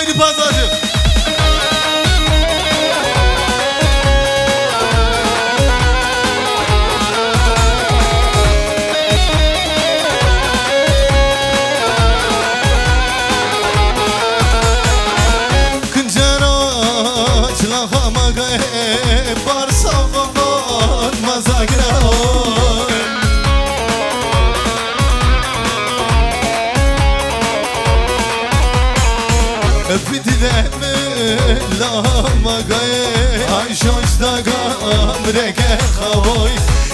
Haydi pazarcık.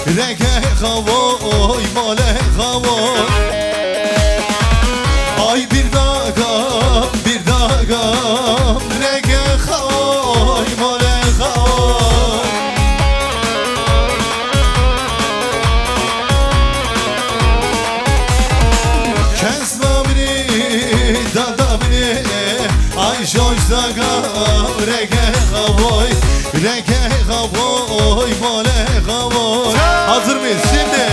رگه خوای مال خوای آی bir dagam rege خوای مال خوای kes namini dada bini ay şoş dagam rege خوای rege خوای مال خوای hazır mıyız şimdi?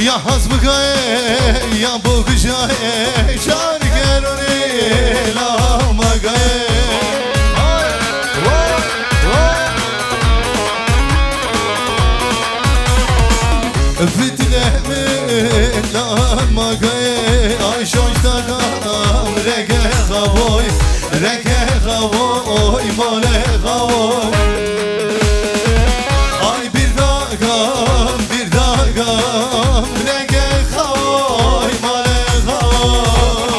Ya hasbıgaye ya bugjaye çar geroni lamagaye Fitnemi lamagaye ay şoştakam rege khavoy male khavoy ay bir dagam rege khavoy male khavoy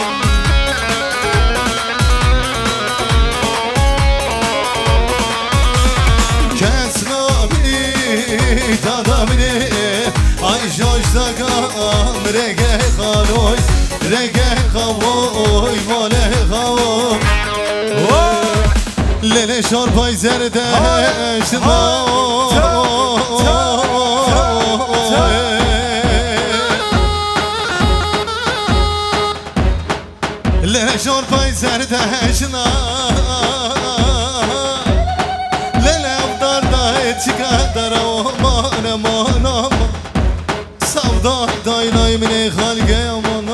kes nabini dadamini ay şoştakam rege khavoy male khavoy lele şorpay zerde şma lele şorpay zerde şna lele avdarda etikadar aman aman savda daynay mine halge aman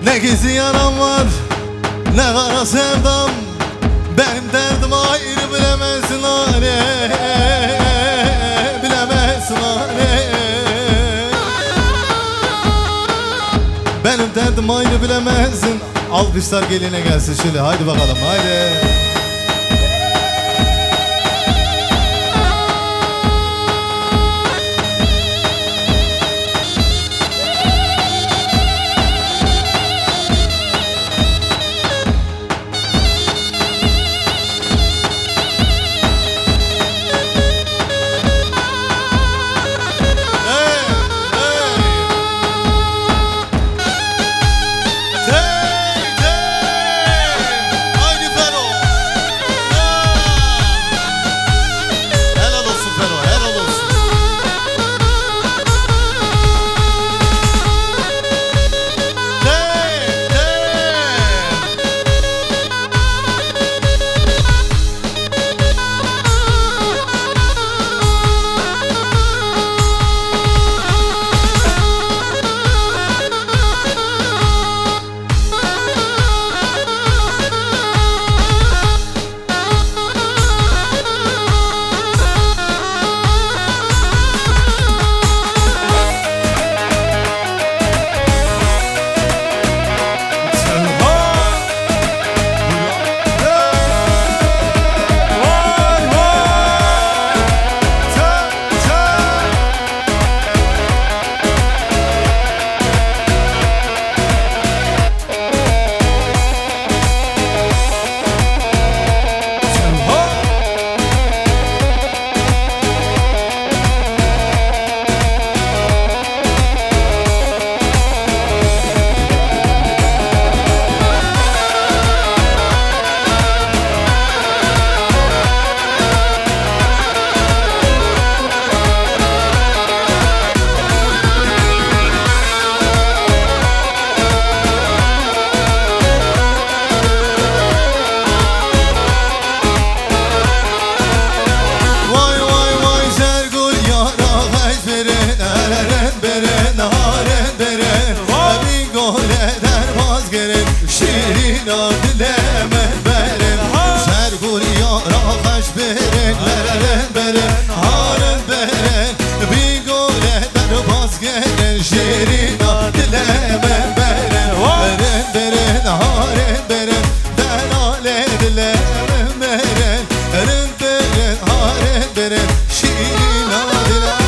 Ne gizli yaram var, ne kara sevdam. Benim derdim ayrı bilemezsin hani, bilemezsin hani. Benim derdim ayrı bilemezsin. Alkışlar geline gelsin şöyle, haydi bakalım haydi. şirina dileme berin Sergur yara kaş berin Veren berin haren berin Bir gole der vazgerin şirina dileme berin Veren berin haren berin Delale dileme berin Veren berin haren berin şirina dileme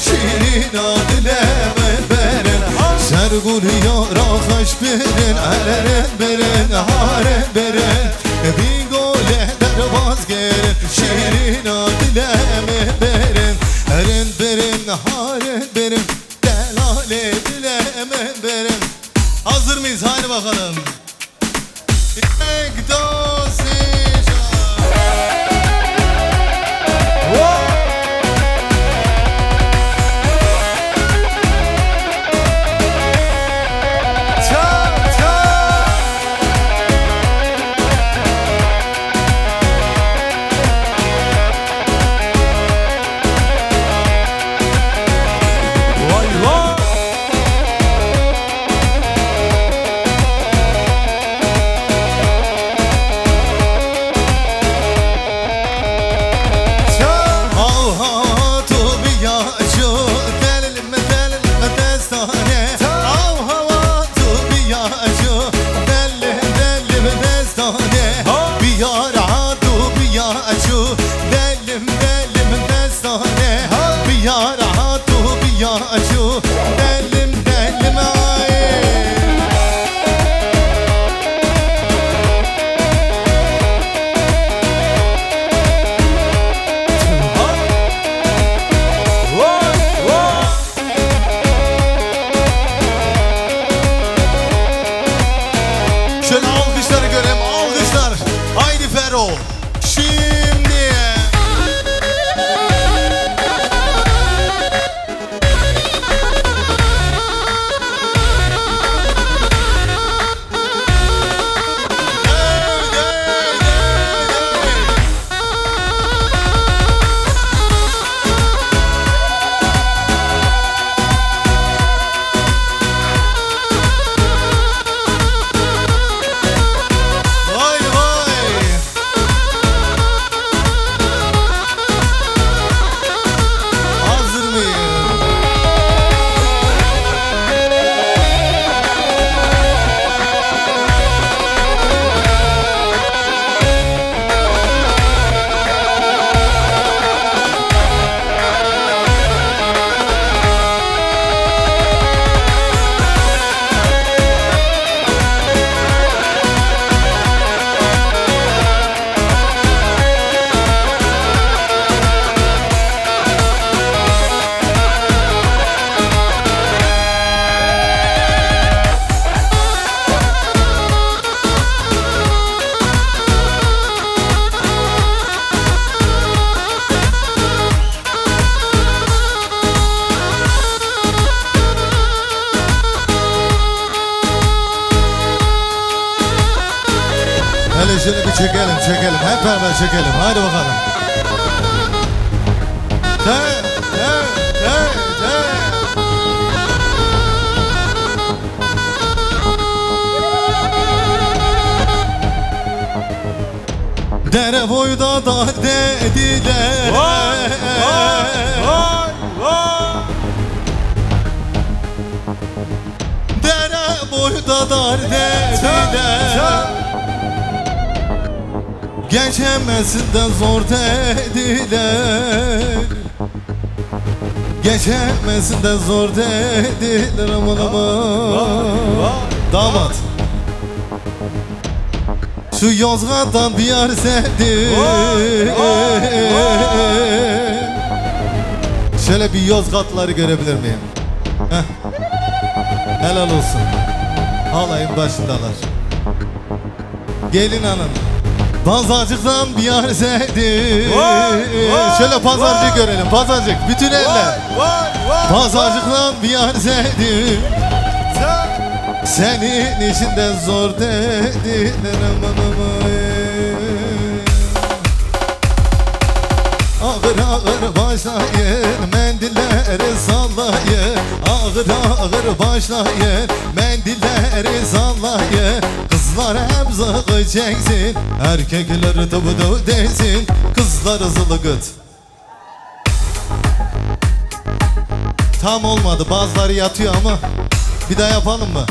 Şirina dileme berin Sergur yara kaş berin Eren berin haren berin Bir gole der vazgerin Şirina dileme berin Eren berin haren berin Delale dileme berin Hazır mıyız? Hadi bakalım Hele şöyle bir çekelim. Hep beraber çekelim. Hadi bakalım. Dere boyda da dediler. Vay, vay, vay. Dere boyda dar dediler. Geçemezsin de zor dediler. Geçemezsin de zor dediler. Aman aman. Damat, şu Yozgat'tan bir yer sevdim. Şöyle bir Yozgatları görebilir miyim? Heh. Helal olsun. Halayın başındalar. Gelin hanım. Pazarcıktan bir yer sevdim. Şöyle pazarcık görelim. Pazarcık. Bütün eller. Pazarcıktan bir yer sevdim. Senin içinden zor dediler aman. Ağır ağır başlayın, mendilleri sallayın. Ağır ağır başlayın, mendilleri sallayın. Kızlar hep zıgı çeksin, erkekler tıbıdı desin. Kızlar zılıgıt. Tam olmadı, bazıları yatıyor ama bir daha yapalım mı?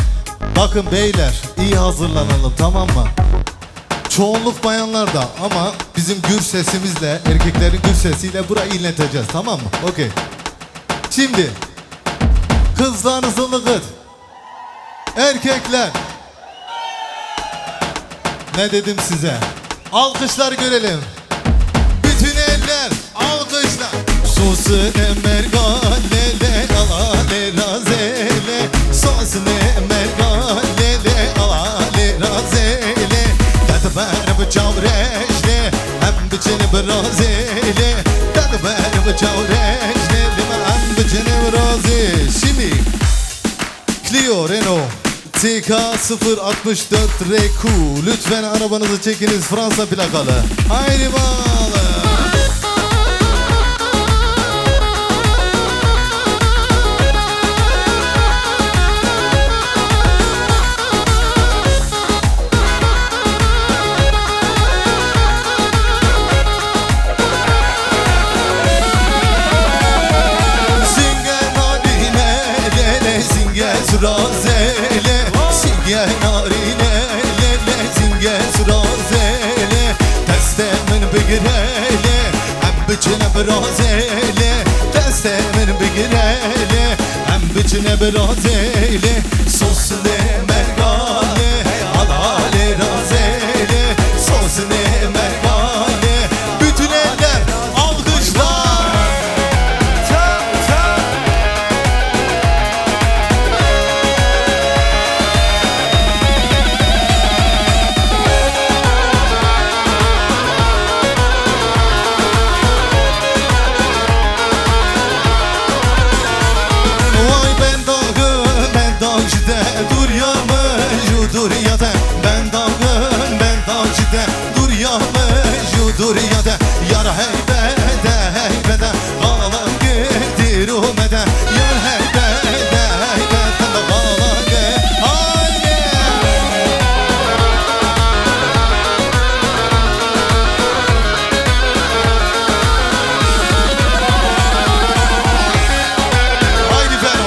Bakın beyler, iyi hazırlanalım, tamam mı? Çoğunluk bayanlarda ama bizim gür sesimizle, erkeklerin gür sesiyle burayı inleteceğiz, tamam mı? Okey. Şimdi kızlar zılıgıt, erkekler. Ne dedim size? Alkışlar görelim. Bütün eller alkışlar. Sosun mergalele alale razele. Sosun mergalele alale razele. Tadber bıçav reşle hem biçini brazele. Tadber bıçav reşle hem biçini brazele. Şimdi Clio Renault TK064 RQ. Lütfen arabanızı çekiniz, Fransa plakalı. Haydi bakalım. Razele singe narine lele singe razele testemin bigirele hem biçine brazele testemin bigirele hem biçine brazele sos ne mergale alale razele sos ne mergale. Bütün eller alkışlar. Dur ya da yar heybede heybede kalan gitti rumede. Yar heybede heybede kalan gitti. Haydi. Haydi Ferro.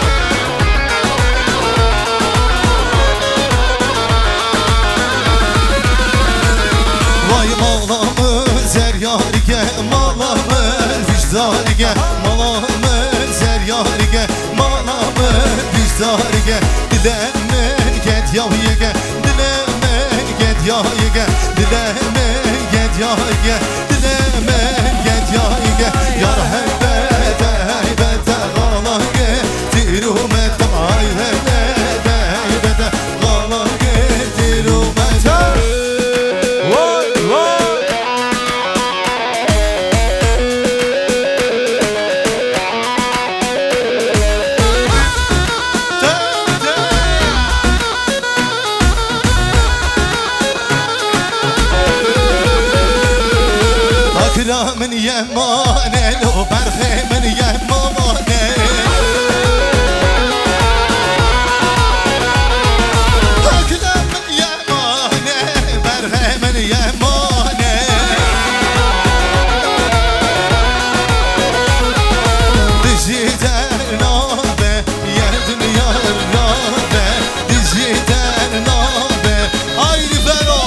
Vay mağlamı seryarige malamın vicdarige malamın seryarige malamın vicdarige dilemen get yavige dilemen get yavige dilemen get yavige dilemen get yavige yar heybede heybede kalan gitti rumete ay heybede heybede kalan gitti rumete. من يمانه لو برخي من يمانه هكذا من يمانه برخي من يمانه دجيت النابه يا دنيا النابه دجيت النابه هاي فرو.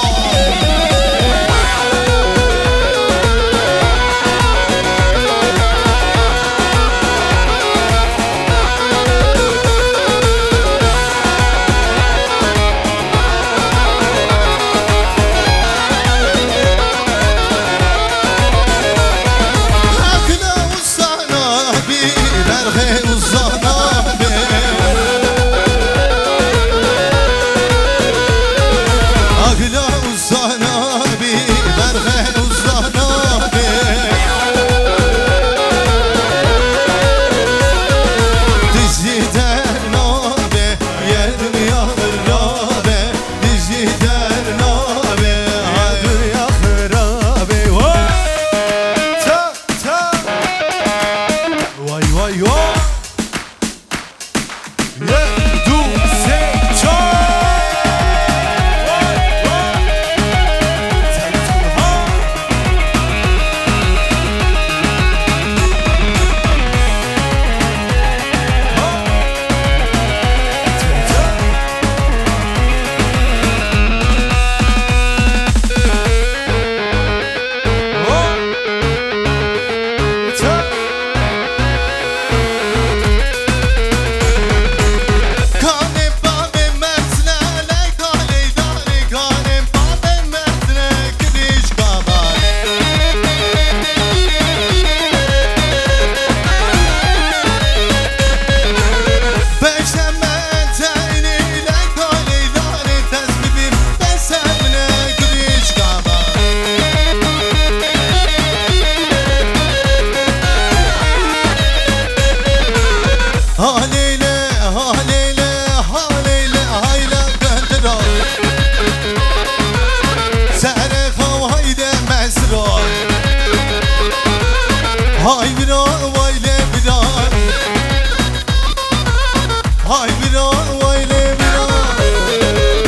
بنا ويلي بنا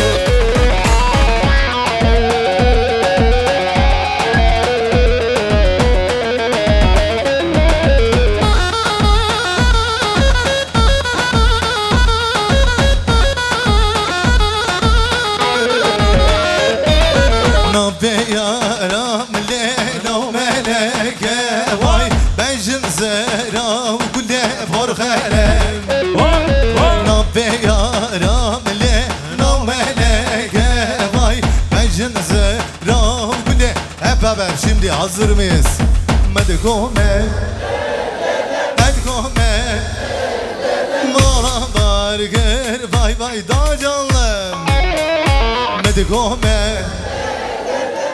نبي يا رام ليلة وملكة واي بنجن زرا وكل فرخلم نبي يا رام ليلة وملكة واي بنجن زرا وكل hep beraber şimdi hazır mıyız? Medikome Medikome Mala barger vay vay da canlım Medikome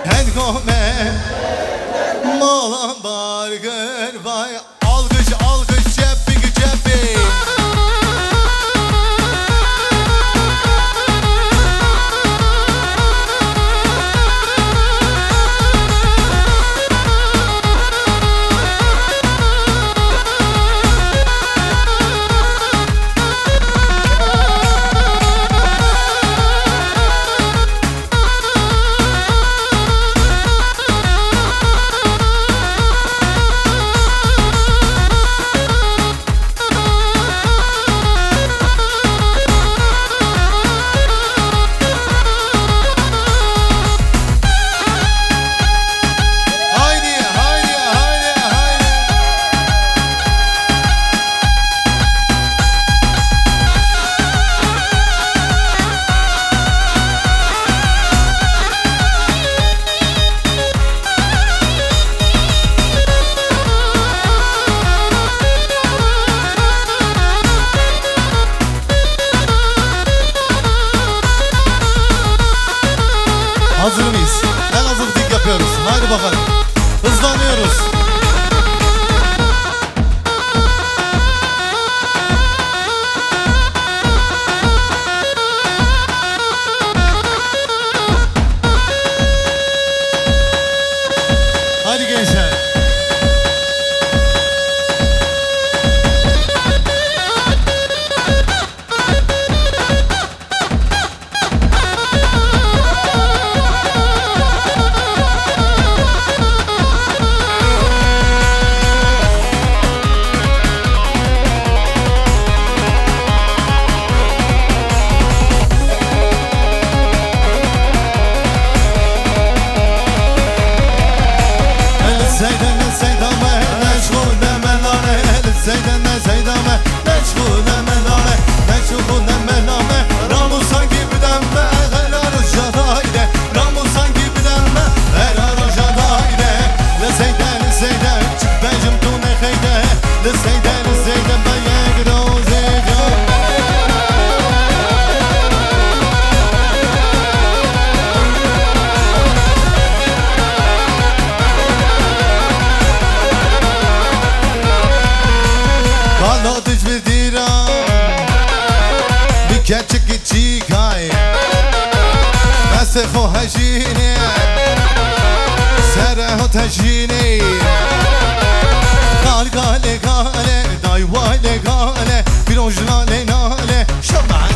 Medikome Mala barger vay alkış alkış ceppi ceppi Hazır mıyız? En hazırlık yapıyoruz. Haydi bakalım. Hızlanıyoruz. Hadi gençler. Gerçek çikay Mesefo hajine Sereho tajine Gal gale gale Dayvale gale Bir orijinale nale Şaman